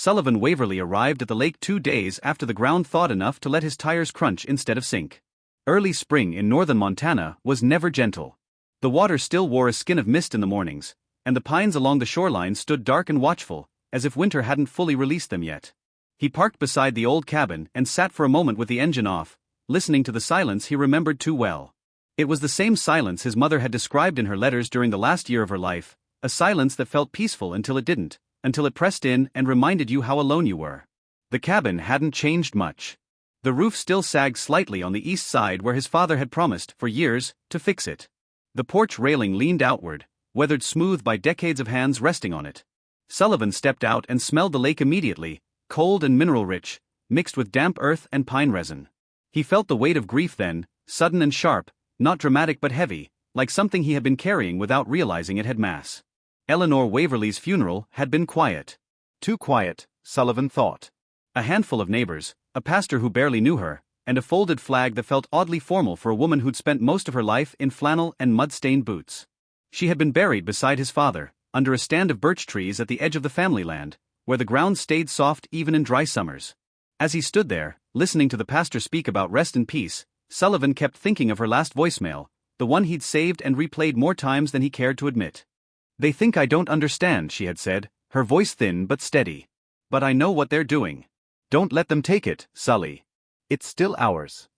Sullivan Waverly arrived at the lake 2 days after the ground thawed enough to let his tires crunch instead of sink. Early spring in northern Montana was never gentle. The water still wore a skin of mist in the mornings, and the pines along the shoreline stood dark and watchful, as if winter hadn't fully released them yet. He parked beside the old cabin and sat for a moment with the engine off, listening to the silence he remembered too well. It was the same silence his mother had described in her letters during the last year of her life, a silence that felt peaceful until it didn't, until it pressed in and reminded you how alone you were. The cabin hadn't changed much. The roof still sagged slightly on the east side where his father had promised, for years, to fix it. The porch railing leaned outward, weathered smooth by decades of hands resting on it. Sullivan stepped out and smelled the lake immediately, cold and mineral-rich, mixed with damp earth and pine resin. He felt the weight of grief then, sudden and sharp, not dramatic but heavy, like something he had been carrying without realizing it had mass. Eleanor Waverly's funeral had been quiet. Too quiet, Sullivan thought. A handful of neighbors, a pastor who barely knew her, and a folded flag that felt oddly formal for a woman who'd spent most of her life in flannel and mud-stained boots. She had been buried beside his father, under a stand of birch trees at the edge of the family land, where the ground stayed soft even in dry summers. As he stood there, listening to the pastor speak about rest and peace, Sullivan kept thinking of her last voicemail, the one he'd saved and replayed more times than he cared to admit. "They think I don't understand," she had said, her voice thin but steady. "But I know what they're doing. Don't let them take it, Sully. It's still ours."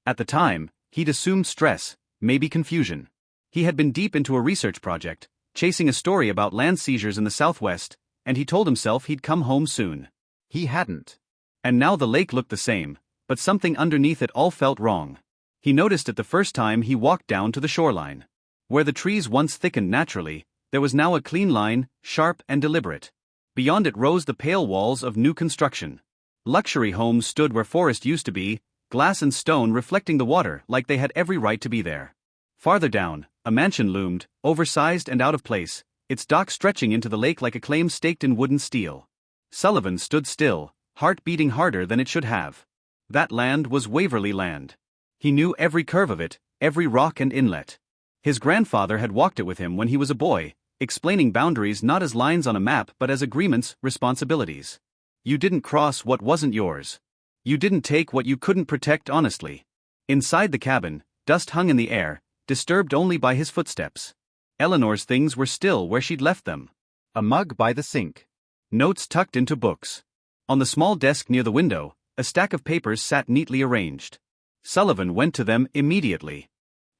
At the time, he'd assumed stress, maybe confusion. He had been deep into a research project, chasing a story about land seizures in the Southwest, and he told himself he'd come home soon. He hadn't. And now the lake looked the same, but something underneath it all felt wrong. He noticed it the first time he walked down to the shoreline. Where the trees once thickened naturally, there was now a clean line, sharp and deliberate. Beyond it rose the pale walls of new construction. Luxury homes stood where forest used to be, glass and stone reflecting the water like they had every right to be there. Farther down, a mansion loomed, oversized and out of place, its dock stretching into the lake like a claim staked in wooden steel. Sullivan stood still, heart beating harder than it should have. That land was Waverly land. He knew every curve of it, every rock and inlet. His grandfather had walked it with him when he was a boy, explaining boundaries not as lines on a map but as agreements, responsibilities. You didn't cross what wasn't yours. You didn't take what you couldn't protect honestly. Inside the cabin, dust hung in the air, disturbed only by his footsteps. Eleanor's things were still where she'd left them. A mug by the sink. Notes tucked into books. On the small desk near the window, a stack of papers sat neatly arranged. Sullivan went to them immediately.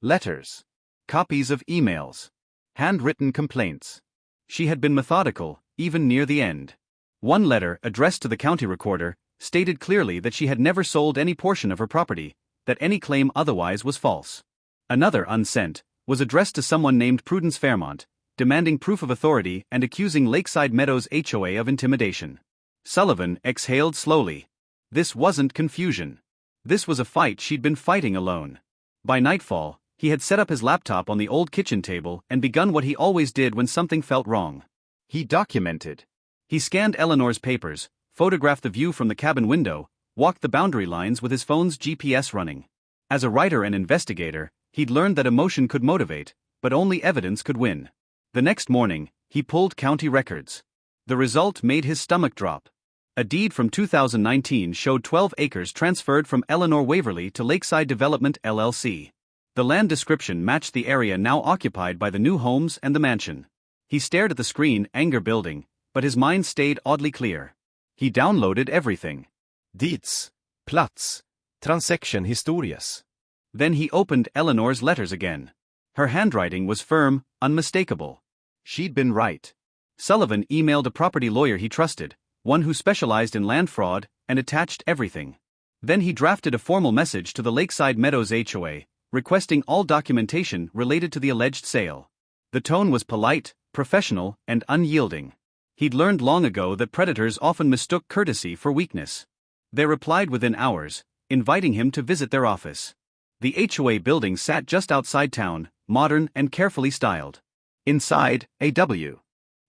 Letters. Copies of emails. Handwritten complaints. She had been methodical, even near the end. One letter, addressed to the county recorder, stated clearly that she had never sold any portion of her property, that any claim otherwise was false. Another, unsent, was addressed to someone named Prudence Fairmont, demanding proof of authority and accusing Lakeside Meadows HOA of intimidation. Sullivan exhaled slowly. This wasn't confusion. This was a fight she'd been fighting alone. By nightfall, he had set up his laptop on the old kitchen table and begun what he always did when something felt wrong. He documented. He scanned Eleanor's papers, photographed the view from the cabin window, walked the boundary lines with his phone's GPS running. As a writer and investigator, he'd learned that emotion could motivate, but only evidence could win. The next morning, he pulled county records. The result made his stomach drop. A deed from 2019 showed 12 acres transferred from Eleanor Waverly to Lakeside Development LLC. The land description matched the area now occupied by the new homes and the mansion. He stared at the screen, anger building, but his mind stayed oddly clear. He downloaded everything. Deeds, plats, transaction historias. Then he opened Eleanor's letters again. Her handwriting was firm, unmistakable. She'd been right. Sullivan emailed a property lawyer he trusted, one who specialized in land fraud, and attached everything. Then he drafted a formal message to the Lakeside Meadows HOA, requesting all documentation related to the alleged sale. The tone was polite, professional, and unyielding. He'd learned long ago that predators often mistook courtesy for weakness. They replied within hours, inviting him to visit their office. The HOA building sat just outside town, modern and carefully styled. Inside,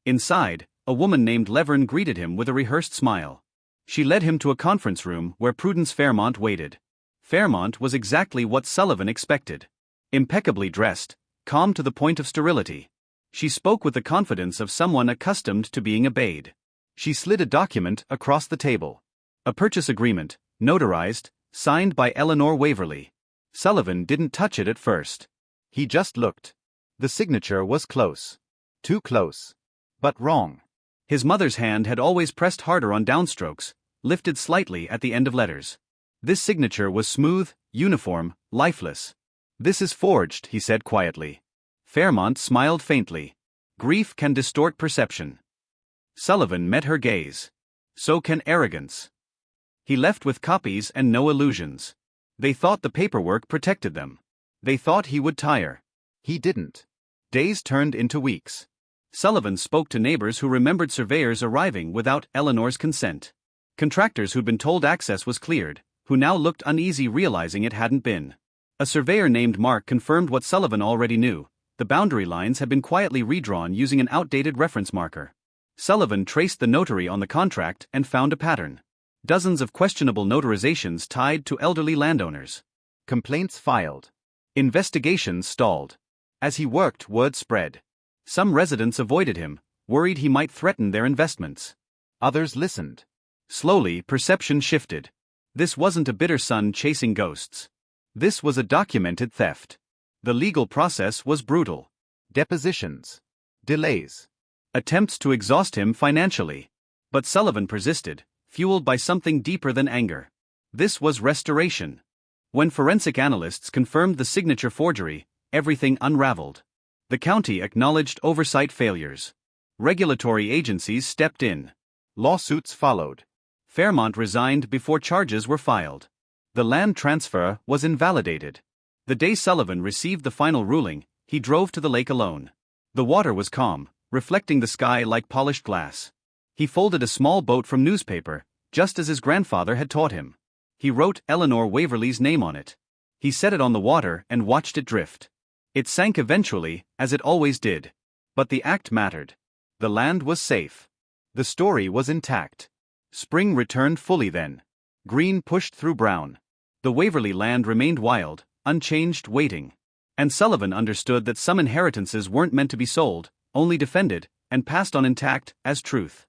Inside, a woman named Levern greeted him with a rehearsed smile. She led him to a conference room where Prudence Fairmont waited. Fairmont was exactly what Sullivan expected. Impeccably dressed, calm to the point of sterility. She spoke with the confidence of someone accustomed to being obeyed. She slid a document across the table. A purchase agreement, notarized, signed by Eleanor Waverly. Sullivan didn't touch it at first. He just looked. The signature was close. Too close. But wrong. His mother's hand had always pressed harder on downstrokes, lifted slightly at the end of letters. This signature was smooth, uniform, lifeless. "This is forged," he said quietly. Fairmont smiled faintly. Grief can distort perception. Sullivan met her gaze. So can arrogance. He left with copies and no illusions. They thought the paperwork protected them. They thought he would tire. He didn't. Days turned into weeks. Sullivan spoke to neighbors who remembered surveyors arriving without Eleanor's consent. Contractors who'd been told access was cleared, who now looked uneasy realizing it hadn't been. A surveyor named Mark confirmed what Sullivan already knew: the boundary lines had been quietly redrawn using an outdated reference marker. Sullivan traced the notary on the contract and found a pattern. Dozens of questionable notarizations tied to elderly landowners. Complaints filed. Investigations stalled. As he worked, word spread. Some residents avoided him, worried he might threaten their investments. Others listened. Slowly, perception shifted. This wasn't a bitter son chasing ghosts. This was a documented theft. The legal process was brutal. Depositions. Delays. Attempts to exhaust him financially. But Sullivan persisted, fueled by something deeper than anger. This was restoration. When forensic analysts confirmed the signature forgery, everything unraveled. The county acknowledged oversight failures. Regulatory agencies stepped in. Lawsuits followed. Fairmont resigned before charges were filed. The land transfer was invalidated. The day Sullivan received the final ruling, he drove to the lake alone. The water was calm, reflecting the sky like polished glass. He folded a small boat from newspaper, just as his grandfather had taught him. He wrote Eleanor Waverly's name on it. He set it on the water and watched it drift. It sank eventually, as it always did. But the act mattered. The land was safe. The story was intact. Spring returned fully then. Green pushed through brown. The Waverly land remained wild, unchanged, waiting. And Sullivan understood that some inheritances weren't meant to be sold, only defended, and passed on intact, as truth.